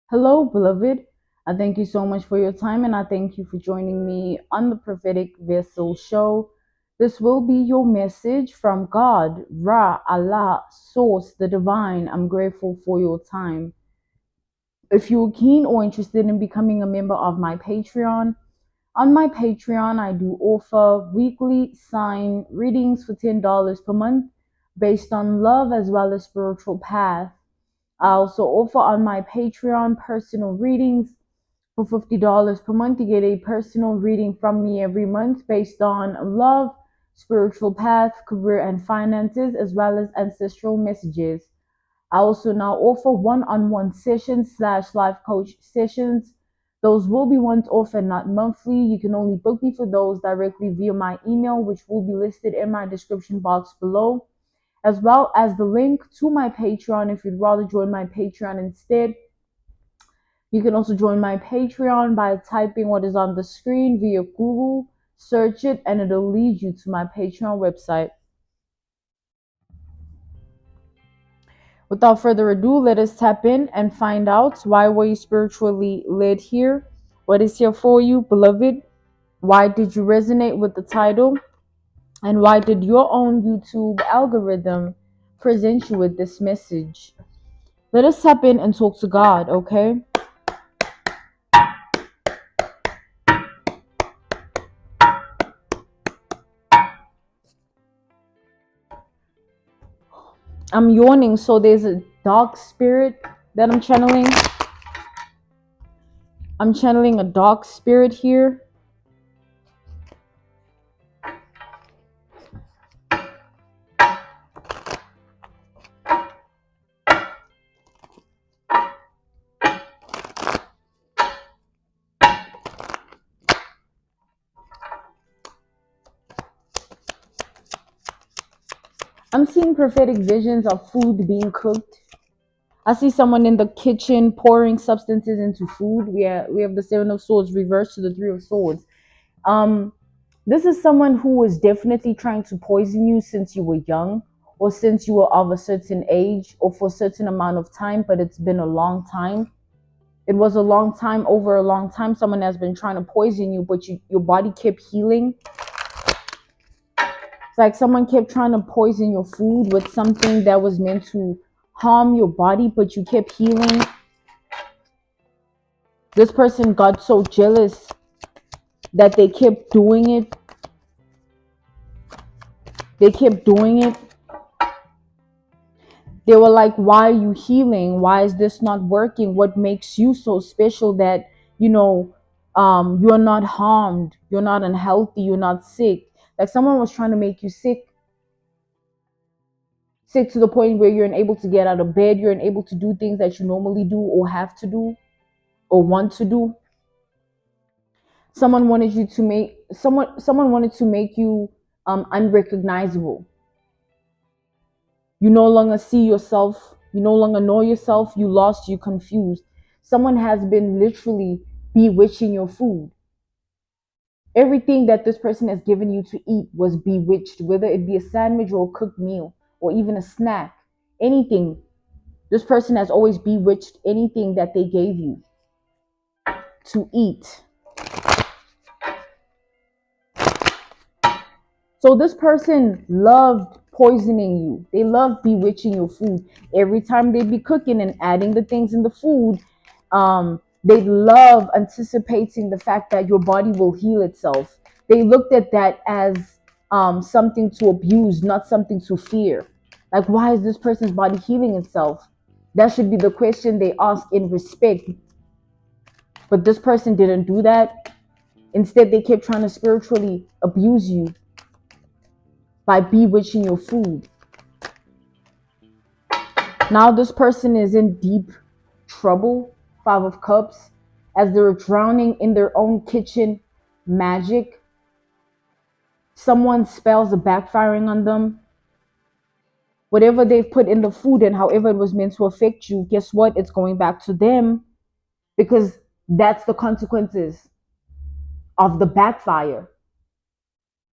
Hello, beloved. I thank you so much for your time and I thank you for joining me on the Prophetic Vessel Show. This will be your message from God, Ra, Allah, Source, the Divine. I'm grateful for your time. If you're keen or interested in becoming a member of my Patreon, on my Patreon, I do offer weekly sign readings for $10 per month based on love as well as spiritual path. I also offer on my Patreon personal readings for $50 per month. You get a personal reading from me every month based on love, spiritual path, career, and finances, as well as ancestral messages. I also now offer one-on-one sessions slash life coach sessions. Those will be once off and not monthly. You can only book me for those directly via my email, which will be listed in my description box below, as well as the link to my Patreon if you'd rather join my Patreon instead. You can also join my Patreon by typing what is on the screen via Google, search it, and it'll lead you to my Patreon website. Without further ado, let us tap in and find out, why were you spiritually led here? What is here for you, beloved? Why did you resonate with the title? And why did your own YouTube algorithm present you with this message? Let us tap in and talk to God, okay? I'm yawning, so there's a dark spirit that I'm channeling. I'm channeling a dark spirit here. I'm seeing prophetic visions of food being cooked. I see someone in the kitchen pouring substances into food. We have the Seven of Swords reversed to the Three of Swords. Um, this is someone who was definitely trying to poison you since you were young, or since you were of a certain age, or for a certain amount of time, but it's been a long time. It was a long time, over a long time. Someone has been trying to poison you, but your body kept healing. It's like someone kept trying to poison your food with something that was meant to harm your body, but you kept healing. This person got so jealous that they kept doing it. They kept doing it. They were like, why are you healing? Why is this not working? What makes you so special that, you're not harmed, you're not unhealthy, you're not sick? Like someone was trying to make you sick to the point where you're unable to get out of bed, you're unable to do things that you normally do or have to do or want to do. Someone wanted you to make someone wanted to make you unrecognizable. You no longer see yourself, you no longer know yourself, you lost, you confused. Someone has been literally bewitching your food. Everything that this person has given you to eat was bewitched, whether it be a sandwich or a cooked meal or even a snack, anything. This person has always bewitched anything that they gave you to eat. So this person loved poisoning you. They loved bewitching your food. Every time they'd be cooking and adding the things in the food, they love anticipating the fact that your body will heal itself. They looked at that as something to abuse, not something to fear. Like, why is this person's body healing itself? That should be the question they ask in respect. But this person didn't do that. Instead, they kept trying to spiritually abuse you by bewitching your food. Now this person is in deep trouble, Five of Cups, as they're drowning in their own kitchen magic. Someone's spells are backfiring on them. Whatever they've put in the food and however it was meant to affect you, guess what? It's going back to them, because that's the consequences of the backfire.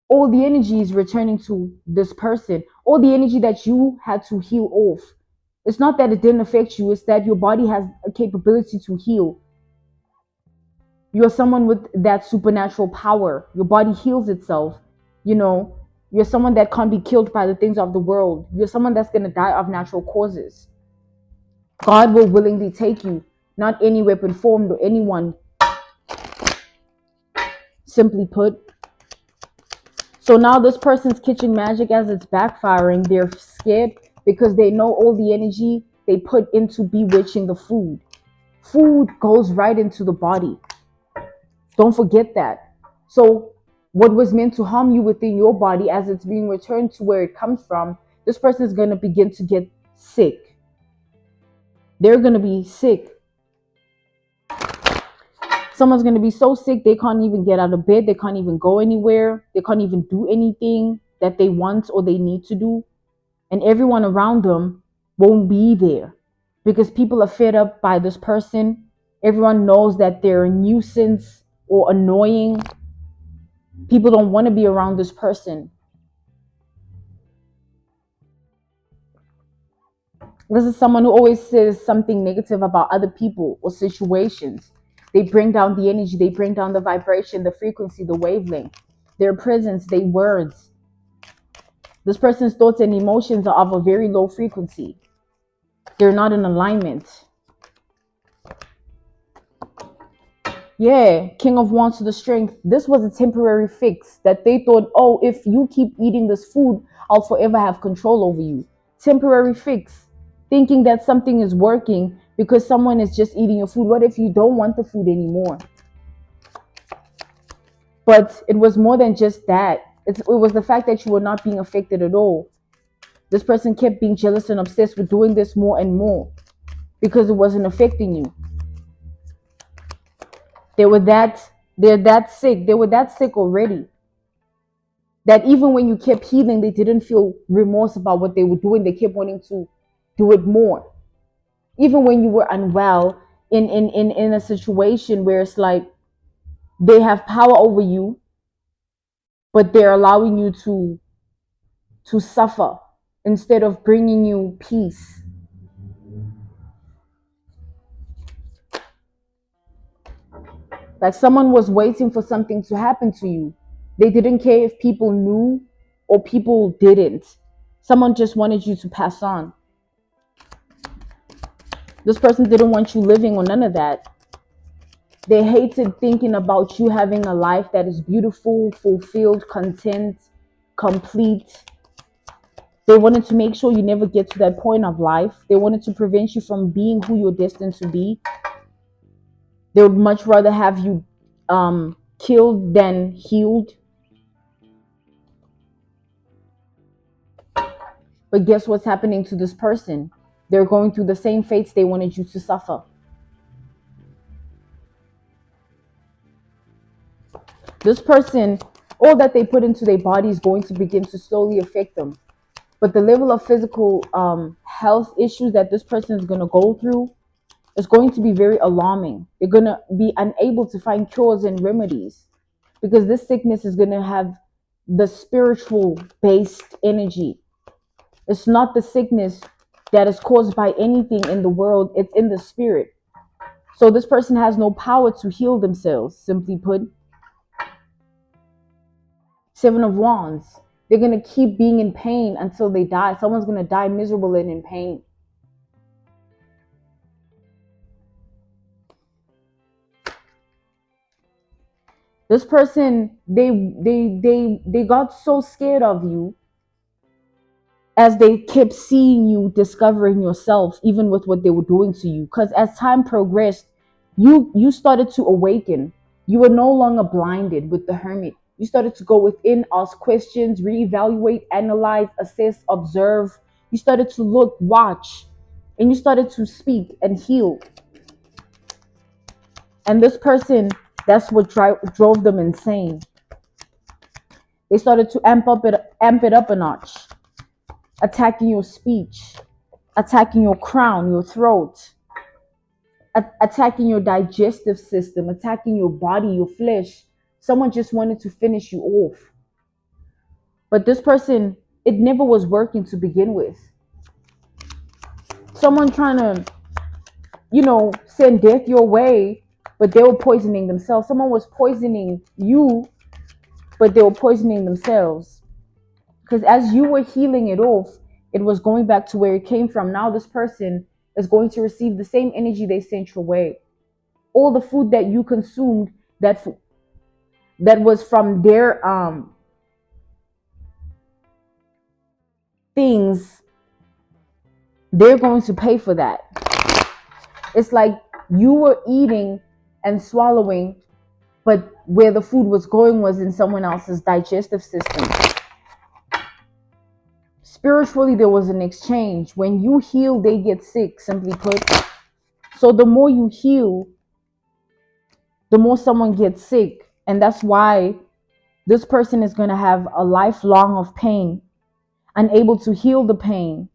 All the energy is returning to this person. All the energy that you had to heal off It's not that it didn't affect you, it's that your body has a capability to heal. You're someone with that supernatural power. Your body heals itself. You know, you're someone that can't be killed by the things of the world. You're someone that's going to die of natural causes. God will willingly take you, not any weapon formed or anyone, simply put. So now this person's kitchen magic, as it's backfiring, they're scared because they know all the energy they put into bewitching the food. Food goes right into the body. Don't forget that. So what was meant to harm you within your body, as it's being returned to where it comes from, this person is going to begin to get sick. They're going to be sick. Someone's going to be so sick they can't even get out of bed. They can't even go anywhere. They can't even do anything that they want or they need to do. And everyone around them won't be there because people are fed up by this person. Everyone knows that they're a nuisance or annoying. People don't want to be around this person. This is someone who always says something negative about other people or situations. They bring down the energy, they bring down the vibration, the frequency, the wavelength, their presence, their words. This person's thoughts and emotions are of a very low frequency. They're not in alignment. Yeah, King of Wands to the Strength. This was a temporary fix that they thought, oh, if you keep eating this food, I'll forever have control over you. Temporary fix. Thinking that something is working because someone is just eating your food. What if you don't want the food anymore? But it was more than just that. It was the fact that you were not being affected at all. This person kept being jealous and obsessed with doing this more and more because it wasn't affecting you. They're that sick. They were that sick already. That even when you kept healing, they didn't feel remorse about what they were doing. They kept wanting to do it more. Even when you were unwell in a situation where it's like they have power over you, but they're allowing you to suffer instead of bringing you peace. Like someone was waiting for something to happen to you. They didn't care if people knew or people didn't. Someone just wanted you to pass on. This person didn't want you living or none of that. They hated thinking about you having a life that is beautiful, fulfilled, content, complete. They wanted to make sure you never get to that point of life. They wanted to prevent you from being who you're destined to be. They would much rather have you killed than healed. But guess what's happening to this person? They're going through the same fates they wanted you to suffer. This person, all that they put into their body is going to begin to slowly affect them. But the level of physical health issues that this person is going to go through is going to be very alarming. They're going to be unable to find cures and remedies because this sickness is going to have the spiritual based energy. It's not the sickness that is caused by anything in the world. It's in the spirit. So this person has no power to heal themselves, simply put. Seven of Wands. They're going to keep being in pain until they die. Someone's going to die miserable and in pain. This person, they got so scared of you as they kept seeing you discovering yourself, even with what they were doing to you. Because as time progressed, you started to awaken. You were no longer blinded with the hermit. You started to go within, ask questions, reevaluate, analyze, assess, observe. You started to look, watch, and you started to speak and heal. And this person, that's what drove them insane. They started to amp it up a notch, attacking your speech, attacking your crown, your throat, attacking your digestive system, attacking your body, your flesh. Someone just wanted to finish you off. But this person, it never was working to begin with. someone trying to, send death your way, but they were poisoning themselves. Someone was poisoning you, but they were poisoning themselves. Because as you were healing it off, it was going back to where it came from. Now this person is going to receive the same energy they sent your way. All the food that you consumed, that was from their things, they're going to pay for that. It's like you were eating and swallowing, but where the food was going was in someone else's digestive system. Spiritually, there was an exchange. When you heal, they get sick, simply put. So the more you heal, the more someone gets sick. And that's why this person is going to have a lifelong of pain, unable to heal the pain.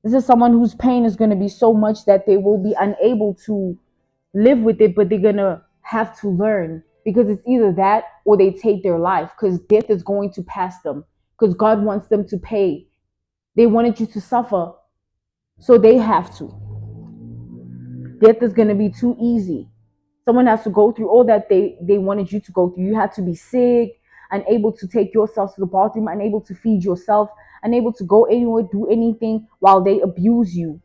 This is someone whose pain is going to be so much that they will be unable to live with it, but they're going to have to learn, because it's either that or they take their life, because death is going to pass them, because God wants them to pay. They wanted you to suffer, so they have to. Death is going to be too easy. Someone has to go through all that they wanted you to go through. You had to be sick, unable to take yourself to the bathroom, unable to feed yourself, unable to go anywhere, do anything, while they abuse you.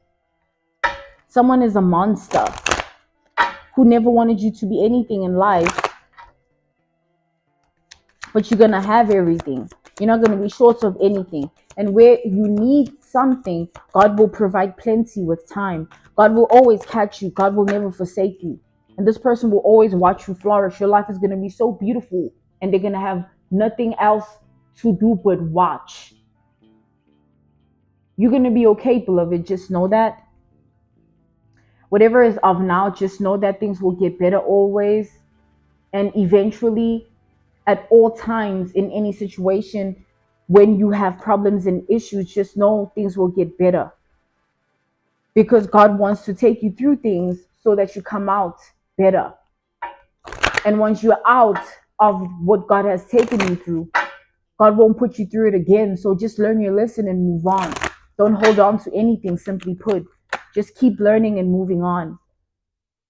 Someone is a monster who never wanted you to be anything in life, but you're going to have everything. You're not going to be short of anything. And where you need something, God will provide plenty with time. God will always catch you. God will never forsake you. And this person will always watch you flourish. Your life is going to be so beautiful, and they're going to have nothing else to do but watch. You're going to be okay, beloved. Just know that. Whatever is of now, just know that things will get better always. And eventually, at all times, in any situation, when you have problems and issues, just know things will get better. Because God wants to take you through things so that you come out better. And once you're out of what God has taken you through, God won't put you through it again. So just learn your lesson and move on. Don't hold on to anything, simply put. Just keep learning and moving on,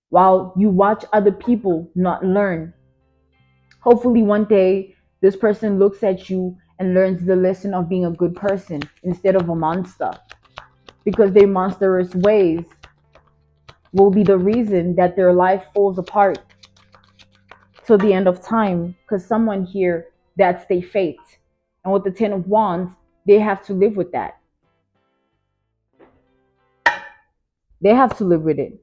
while you watch other people not learn. Hopefully one day this person looks at you and learns the lesson of being a good person instead of a monster, because their monstrous ways will be the reason that their life falls apart till the end of time, because someone here, that's their fate. And with the 10 of Wands, they have to live with that. They have to live with it.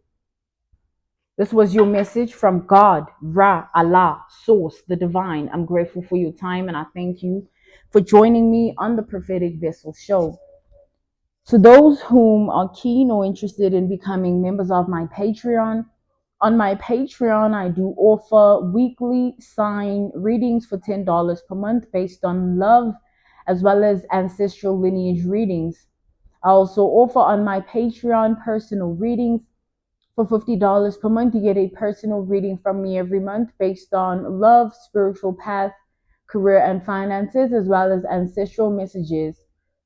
This was your message from God, Ra, Allah, Source, the Divine. I'm grateful for your time, and I thank you for joining me on the Prophetic Vessel Show. To those whom are keen or interested in becoming members of my Patreon, on my Patreon, I do offer weekly sign readings for $10 per month based on love, as well as ancestral lineage readings. I also offer on my Patreon personal readings. For $50 per month, you get a personal reading from me every month based on love, spiritual path, career, and finances, as well as ancestral messages.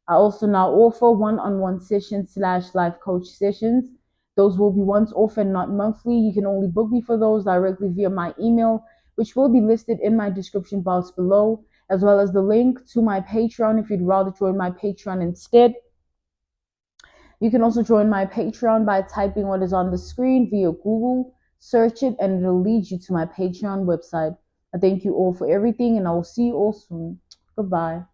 I also now offer one-on-one sessions / life coach sessions. Those will be once off and not monthly. You can only book me for those directly via my email, which will be listed in my description box below, as well as the link to my Patreon if you'd rather join my Patreon instead. You can also join my Patreon by typing what is on the screen via Google, search it, and it'll lead you to my Patreon website. I thank you all for everything, and I will see you all soon. Goodbye.